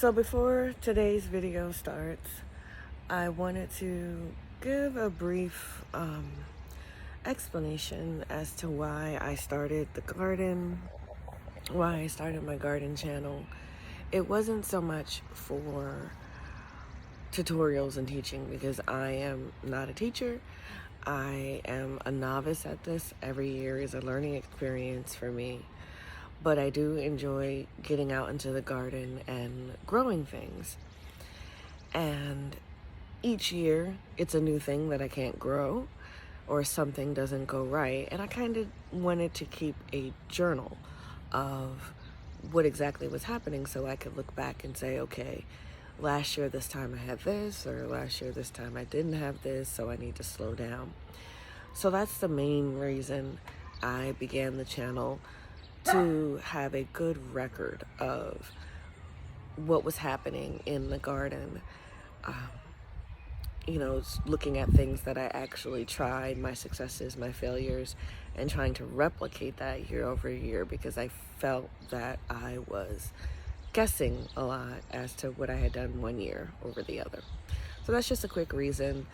So before today's video starts, I wanted to give a brief explanation as to why I started the garden, why I started my garden channel. It wasn't so much for tutorials and teaching because I am not a teacher. I am a novice at this. Every year is a learning experience for me. But I do enjoy getting out into the garden and growing things. And each year, it's a new thing that I can't grow or something doesn't go right. And I kind of wanted to keep a journal of what exactly was happening so I could look back and say, okay, last year this time I had this, or last year this time I didn't have this, so I need to slow down. So that's the main reason I began the channel, to have a good record of what was happening in the garden. Looking at things that I actually tried, my successes, my failures, and trying to replicate that year over year, because I felt that I was guessing a lot as to what I had done one year over the other. So that's just a quick reason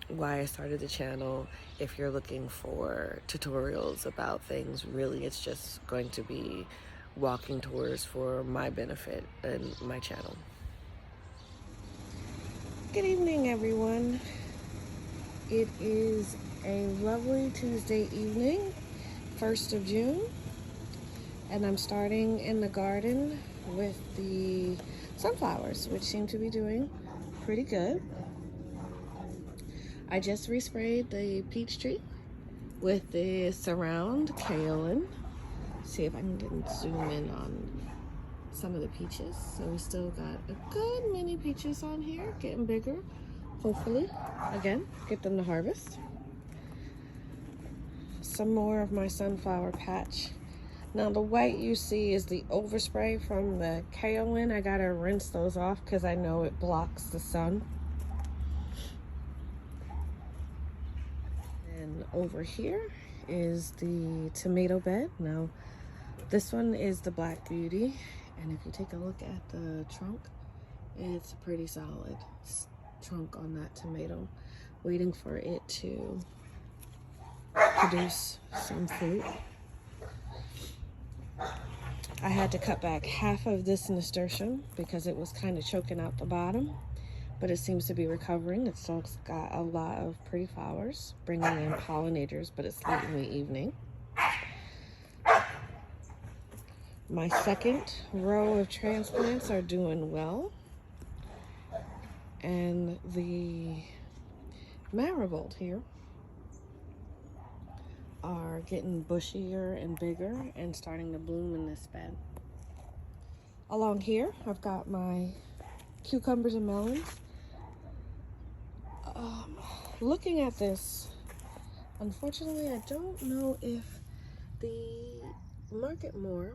why I started the channel. If you're looking for tutorials about things, really it's just going to be walking tours for my benefit and my channel. Good evening, everyone. It is a lovely Tuesday evening, 1st of June, and I'm starting in the garden with the sunflowers, which seem to be doing pretty good. I just resprayed the peach tree with the Surround Kaolin. See if I can zoom in on some of the peaches. So we still got a good many peaches on here, getting bigger. Hopefully, again, get them to harvest. Some more of my sunflower patch. Now the white you see is the overspray from the Kaolin. I gotta rinse those off because I know it blocks the sun. And over here is the tomato bed. Now this one is the Black Beauty, and if you take a look at the trunk, it's a pretty solid trunk on that tomato, waiting for it to produce some fruit. I had to cut back half of this nasturtium because it was kind of choking out the bottom, but it seems to be recovering. It's still got a lot of pretty flowers, bringing in pollinators, but it's late in the evening. My second row of transplants are doing well, and the marigold here are getting bushier and bigger and starting to bloom in this bed. Along here, I've got my cucumbers and melons. Looking at this, unfortunately, I don't know if the Market More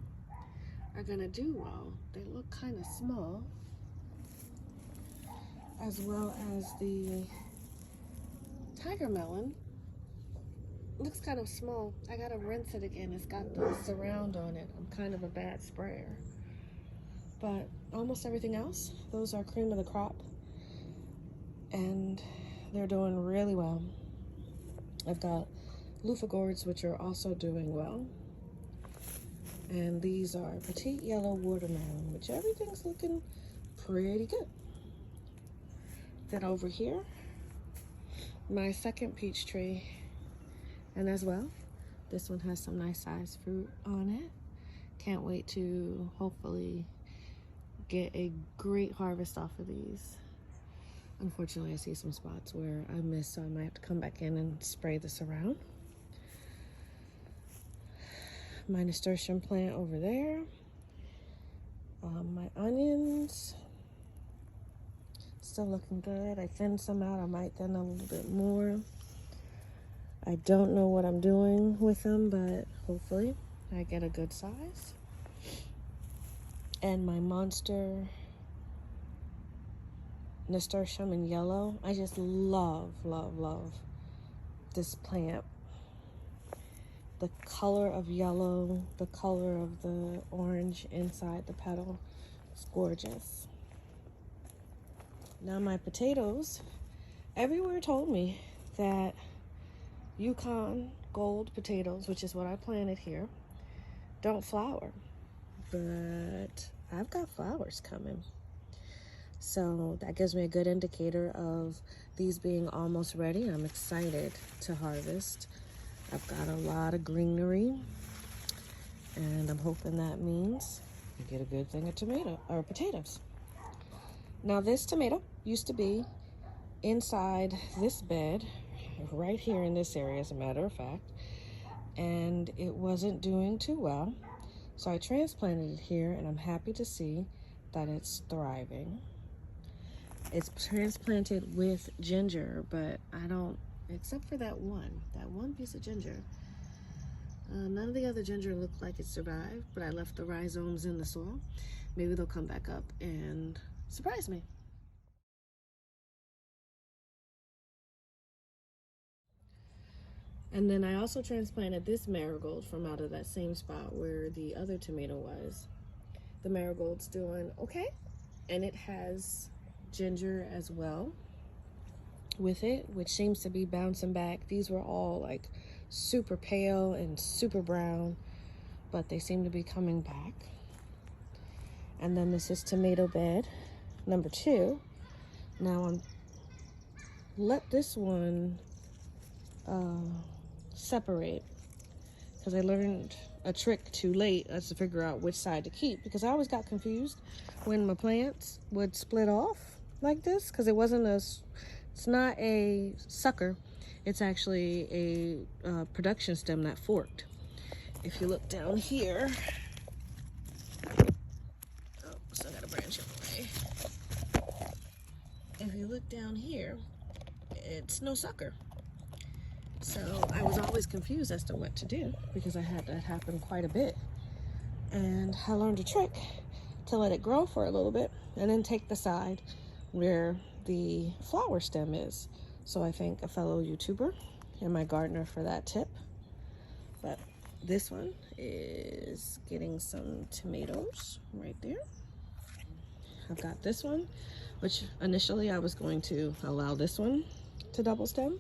are gonna do well. They look kind of small, as well as the Tiger Melon looks kind of small. I gotta rinse it again. It's got the Surround on it. I'm kind of a bad sprayer. But almost everything else, those are cream of the crop, and they're doing really well. I've got loofah gourds, which are also doing well. And these are petite yellow watermelon, which everything's looking pretty good. Then over here, my second peach tree, and as well, this one has some nice sized fruit on it. Can't wait to hopefully get a great harvest off of these. Unfortunately, I see some spots where I missed, so I might have to come back in and spray this around. My nasturtium plant over there. My onions, still looking good. I thinned some out. I might thin a little bit more. I don't know what I'm doing with them, but hopefully I get a good size. And my monster nasturtium in yellow. I just love, love, love this plant. The color of yellow, the color of the orange inside the petal, It's gorgeous. Now my potatoes, everywhere told me that Yukon Gold potatoes, which is what I planted here, don't flower. But I've got flowers coming. So that gives me a good indicator of these being almost ready. I'm excited to harvest. I've got a lot of greenery, and I'm hoping that means I get a good thing of potatoes. Now this tomato used to be inside this bed, right here in this area, as a matter of fact, and it wasn't doing too well. So I transplanted it here, and I'm happy to see that it's thriving. It's transplanted with ginger, but I don't, except for that one piece of ginger. None of the other ginger looked like it survived, but I left the rhizomes in the soil. Maybe they'll come back up and surprise me. And then I also transplanted this marigold from out of that same spot where the other tomato was. The marigold's doing okay, and it has ginger as well with it, which seems to be bouncing back. These were all like super pale and super brown, but they seem to be coming back. And then this is tomato bed number 2. Now I'm let this one separate, because I learned a trick too late as to figure out which side to keep, because I always got confused when my plants would split off like this, because it's not a sucker, it's actually a production stem that forked. If you look down here, oh, still got a branch in the way. If you look down here, it's no sucker. So I was always confused as to what to do, because I had that happen quite a bit. And I learned a trick to let it grow for a little bit and then take the side where the flower stem is. So I thank a fellow YouTuber and my gardener for that tip. But this one is getting some tomatoes right there. I've got this one, which initially I was going to allow this one to double stem,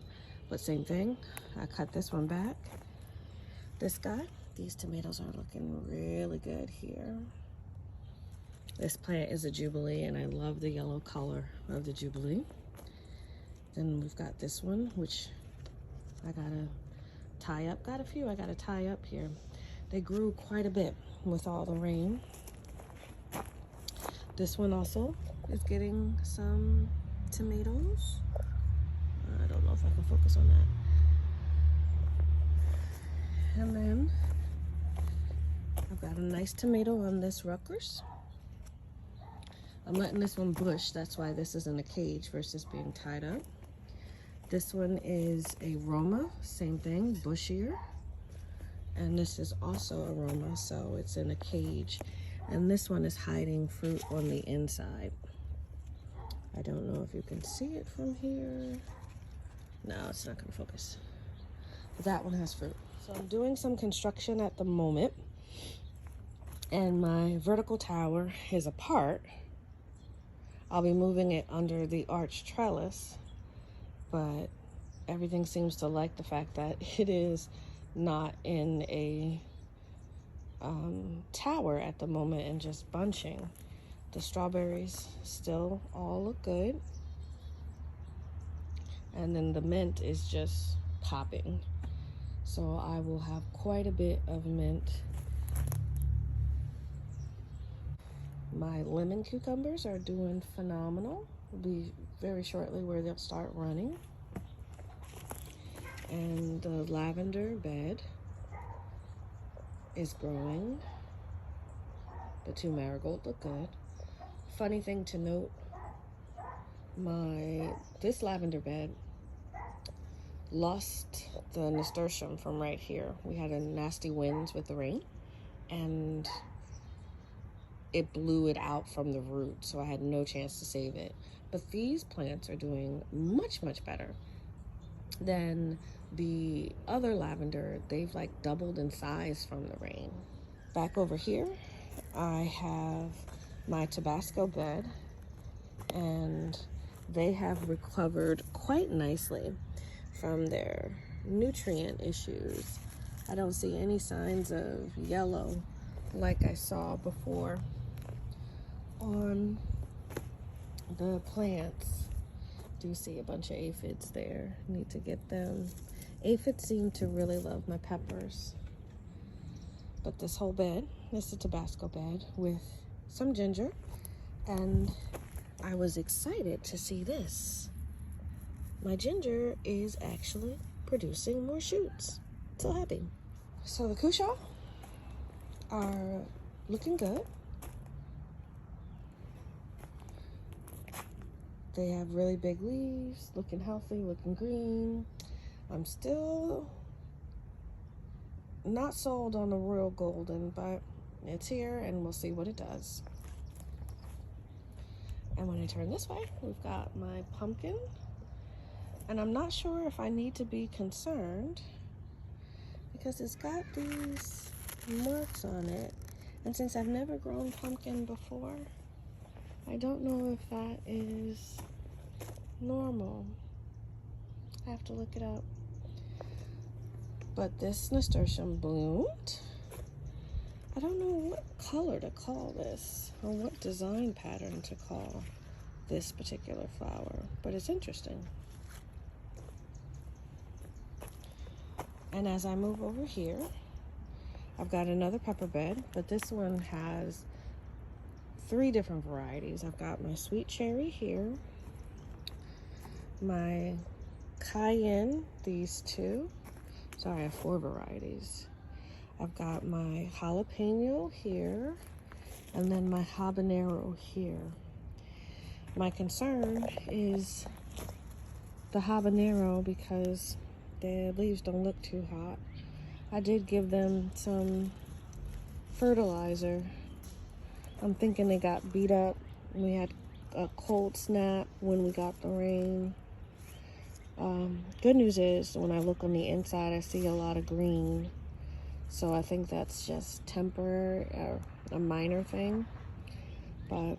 but same thing, I cut this one back. This guy, these tomatoes are looking really good here. This plant is a Jubilee, and I love the yellow color of the Jubilee. Then we've got this one, which I gotta tie up. Got a few I gotta tie up here. They grew quite a bit with all the rain. This one also is getting some tomatoes. I don't know if I can focus on that. And then I've got a nice tomato on this Rutgers. I'm letting this one bush, that's why this is in a cage versus being tied up. This one is a Roma, same thing, bushier. And this is also a Roma, so it's in a cage. And this one is hiding fruit on the inside. I don't know if you can see it from here. No, it's not gonna focus. But that one has fruit. So I'm doing some construction at the moment, and my vertical tower is apart. I'll be moving it under the arch trellis, but everything seems to like the fact that it is not in a tower at the moment and just bunching. The strawberries still all look good, and then the mint is just popping. So I will have quite a bit of mint. My lemon cucumbers are doing phenomenal. It'll be very shortly where they'll start running. And the lavender bed is growing. The 2 marigold look good. Funny thing to note, this lavender bed lost the nasturtium from right here. We had a nasty winds with the rain, and it blew it out from the root, so I had no chance to save it. But these plants are doing much, much better than the other lavender. They've like doubled in size from the rain. Back over here, I have my Tabasco bed, and they have recovered quite nicely from their nutrient issues. I don't see any signs of yellow like I saw before on the plants. Do see a bunch of aphids there. Need to get them. Aphids seem to really love my peppers. But this whole bed is a Tabasco bed with some ginger, and I was excited to see this. My ginger is actually producing more shoots. So happy. So the cushaw are looking good. They have really big leaves, looking healthy, looking green. I'm still not sold on the royal golden, but it's here and we'll see what it does. And when I turn this way, we've got my pumpkin. And I'm not sure if I need to be concerned because it's got these marks on it. And since I've never grown pumpkin before, I don't know if that is normal. I have to look it up. But this nasturtium bloomed. I don't know what color to call this or what design pattern to call this particular flower, but it's interesting. And as I move over here, I've got another pepper bed, but this one has 3 different varieties. I've got my sweet cherry here, my cayenne, these 2. Sorry, I have 4 varieties. I've got my jalapeno here, and then my habanero here. My concern is the habanero because the leaves don't look too hot. I did give them some fertilizer. I'm thinking they got beat up. We had a cold snap when we got the rain. Good news is when I look on the inside, I see a lot of green. So I think that's just temporary, a minor thing, but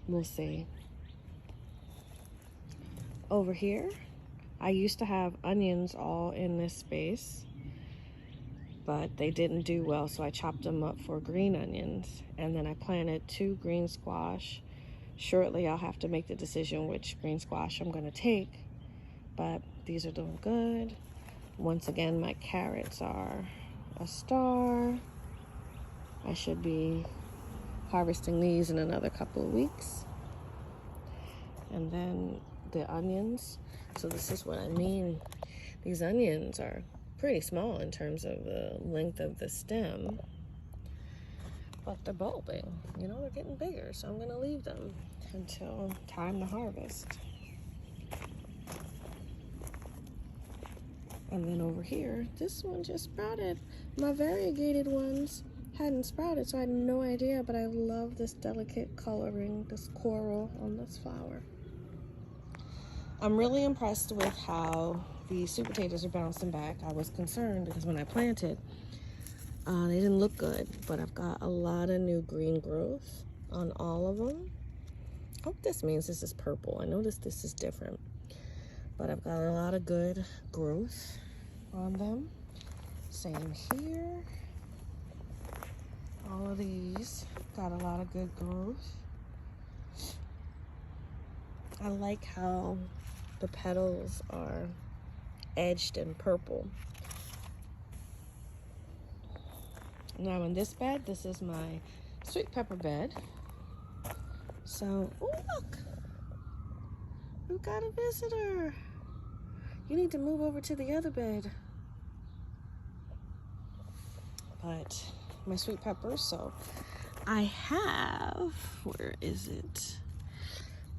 we'll see. Over here, I used to have onions all in this space, but they didn't do well, so I chopped them up for green onions, and then I planted 2 green squash. Shortly, I'll have to make the decision which green squash I'm gonna take, but these are doing good. Once again, my carrots are a star. I should be harvesting these in another couple of weeks. And then the onions. So this is what I mean. These onions are pretty small in terms of the length of the stem, but they're bulbing. You know, they're getting bigger, so I'm gonna leave them until time to harvest. And then over here, this one just sprouted. My variegated ones hadn't sprouted, so I had no idea, but I love this delicate coloring, this coral on this flower. I'm really impressed with how the sweet potatoes are bouncing back. I was concerned because when I planted, they didn't look good, but I've got a lot of new green growth on all of them. I hope this means this is purple. I noticed this is different, but I've got a lot of good growth on them. Same here. All of these got a lot of good growth. I like how the petals are edged in purple. Now in this bed, this is my sweet pepper bed. So, oh look, we've got a visitor. You need to move over to the other bed. But my sweet peppers, so I have, where is it?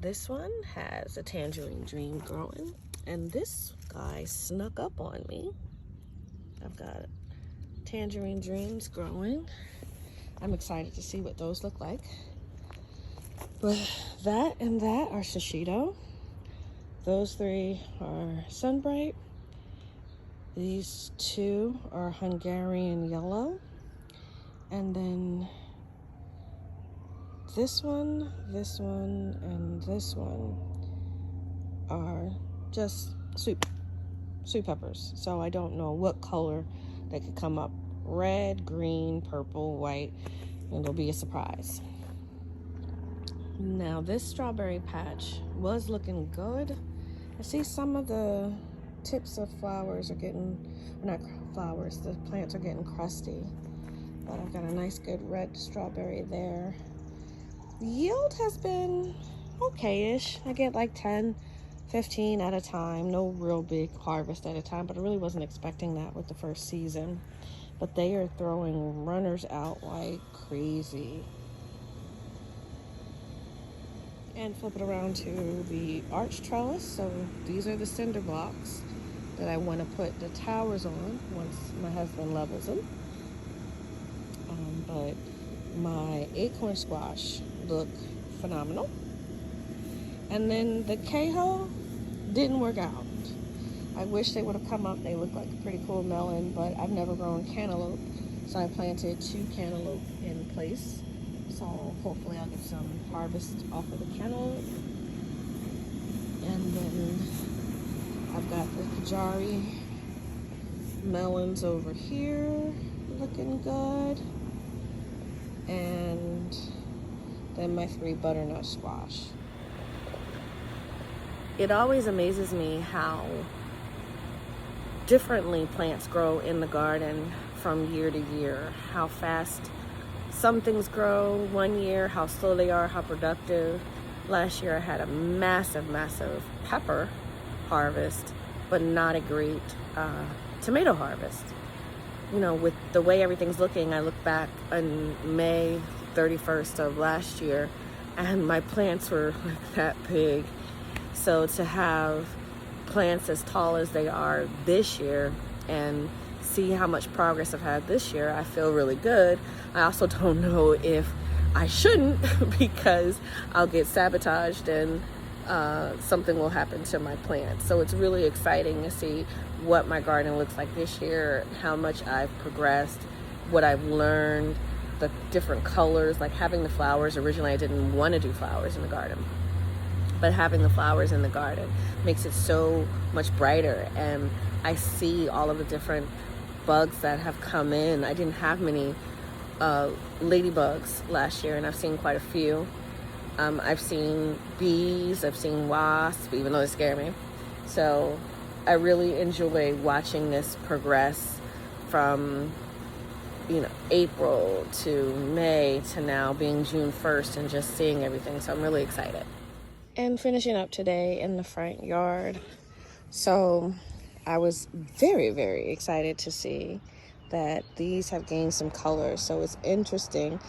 This one has a tangerine dream growing, and this guy snuck up on me. I've got tangerine dreams growing. I'm excited to see what those look like. But that and that are shishito. Those 3 are sunbright. These 2 are Hungarian yellow. And then this one, and this one are just sweet peppers. So I don't know what color they could come up. Red, green, purple, white, and it'll be a surprise. Now this strawberry patch was looking good. I see some of the tips of flowers are getting, not flowers, the plants are getting crusty. But I've got a nice good red strawberry there. The yield has been okay-ish. I get like 10, 15 at a time. No real big harvest at a time, but I really wasn't expecting that with the first season. But they are throwing runners out like crazy. And flip it around to the arch trellis. So these are the cinder blocks that I want to put the towers on once my husband levels them. But my acorn squash look phenomenal. And then the Keho didn't work out. I wish they would have come up. They look like a pretty cool melon, but I've never grown cantaloupe. So I planted 2 cantaloupe in place. So hopefully I'll get some harvest off of the cantaloupe. And then I've got the Kajari melons over here looking good. And then my 3 butternut squash. It always amazes me how differently plants grow in the garden from year to year. How fast some things grow one year, how slow they are, how productive. Last year I had a massive pepper harvest, but not a great tomato harvest. You know, with the way everything's looking, I look back on May 31st of last year and my plants were like that big. So to have plants as tall as they are this year and see how much progress I've had this year, I feel really good. I also don't know if I shouldn't because I'll get sabotaged and something will happen to my plants. So it's really exciting to see what my garden looks like this year, how much I've progressed, what I've learned, the different colors, like having the flowers. Originally I didn't want to do flowers in the garden, but having the flowers in the garden makes it so much brighter. And I see all of the different bugs that have come in. I didn't have many ladybugs last year, and I've seen quite a few. I've seen bees, I've seen wasps, even though they scare me. So I really enjoy watching this progress from, you know, April to May to now being June 1st and just seeing everything. So I'm really excited. And finishing up today in the front yard. So I was very excited to see that these have gained some color. So it's interesting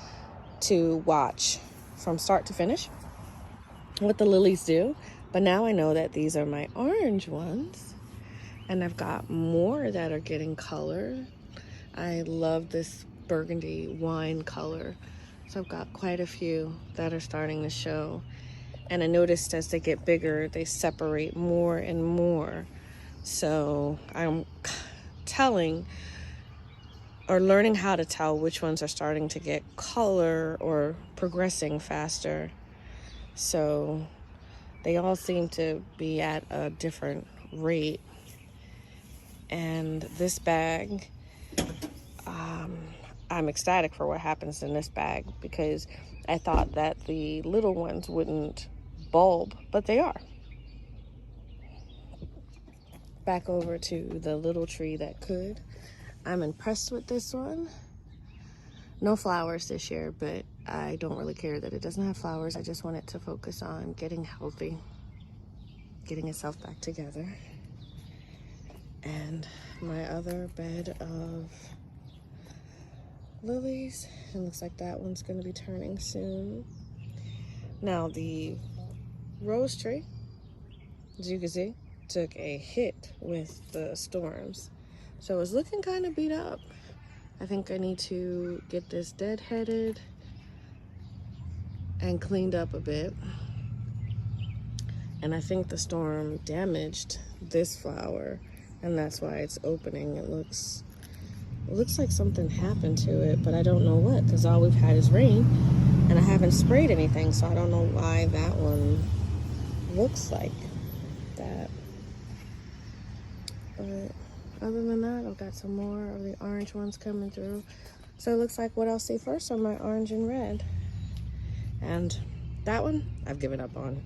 to watch from start to finish what the lilies do. But now I know that these are my orange ones, and I've got more that are getting color. I love this burgundy wine color. So I've got quite a few that are starting to show. And I noticed as they get bigger, they separate more and more. So I'm telling or learning how to tell which ones are starting to get color or progressing faster. So they all seem to be at a different rate. And this bag, I'm ecstatic for what happens in this bag because I thought that the little ones wouldn't bulb, but they are. Back over to the little tree that could. I'm impressed with this one. No flowers this year, but I don't really care that it doesn't have flowers. I just want it to focus on getting healthy, getting itself back together. And my other bed of lilies, it looks like that one's going to be turning soon. Now the rose tree, as you can see, took a hit with the storms, so it's looking kind of beat up. I think I need to get this deadheaded and cleaned up a bit. And I think the storm damaged this flower, and that's why it's opening. It looks like something happened to it, but I don't know what, because all we've had is rain. And I haven't sprayed anything, so I don't know why that one looks like that. But other than that, I've got some more of the orange ones coming through. So it looks like what I'll see first are my orange and red. And that one, I've given up on.